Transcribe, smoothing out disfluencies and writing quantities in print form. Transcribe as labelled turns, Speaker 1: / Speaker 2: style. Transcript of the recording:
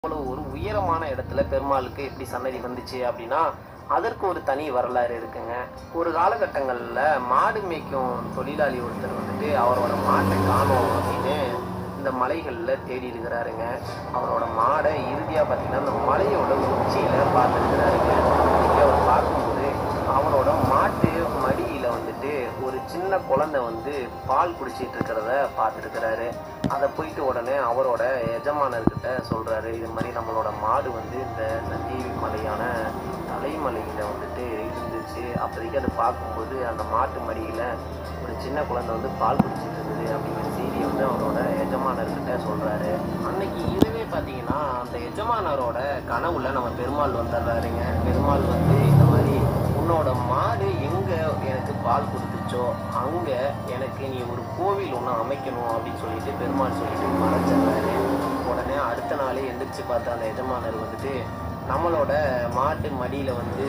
Speaker 1: அவ்வளவு ஒரு உயரமான இடத்துல பெருமாளுக்கு எப்படி சன்னதி வந்துச்சு அப்படின்னா அதற்கு ஒரு தனி வரலாறு இருக்குங்க. ஒரு காலகட்டங்களில் மாடு மேய்க்கும் தொழிலாளி ஒருத்தர் வந்துட்டு அவரோட மாட்டை காணோம் அப்படின்னு இந்த மலைகளில் தேடி இருக்கிறாருங்க. அவரோட மாடை இறுதியாக பார்த்தீங்கன்னா அந்த மலையோட உச்சியில் பார்த்துருக்கிறாருங்க. அவர் பார்க்கும்போது அவரோட மாட்டு மடியில் வந்துட்டு ஒரு சின்ன குழந்தை வந்து பால் குடிச்சிட்டு இருக்கிறத பார்த்துருக்கிறாரு. அதை போயிட்டு உடனே அவரோட எஜமானர்கிட்ட சொல்கிறாரு, இது மாதிரி நம்மளோட மாடு வந்து இந்த சஞ்சீவி மலையான தலைமலையில் வந்துட்டு இருந்துச்சு. அப்போதைக்கு அதை பார்க்கும்போது அந்த மாட்டு மடியில் ஒரு சின்ன குழந்தை வந்து பால் குடிச்சிட்டு இருந்தது அப்படிங்கிற செய்தியை வந்து அவரோட எஜமானர்கிட்ட சொல்கிறாரு. அன்னைக்கு இரவே பார்த்தீங்கன்னா அந்த எஜமானரோட கனவுல நம்ம பெருமாள் வந்துடுறாருங்க. பெருமாள் வந்து இந்த மாதிரி உன்னோட மாடு எங்கே எனக்கு பால் கொடுத்துச்சோ அங்கே எனக்கு நீ ஒரு கோவில் ஒன்று அமைக்கணும் அப்படின்னு சொல்லிட்டு பெருமாள் சொல்லிட்டு மறைச்சிடுறாரு. உடனே அடுத்த நாளே எந்திரிச்சு பார்த்த அந்த எஜமானர் வந்துட்டு நம்மளோட மாட்டு மடியில் வந்து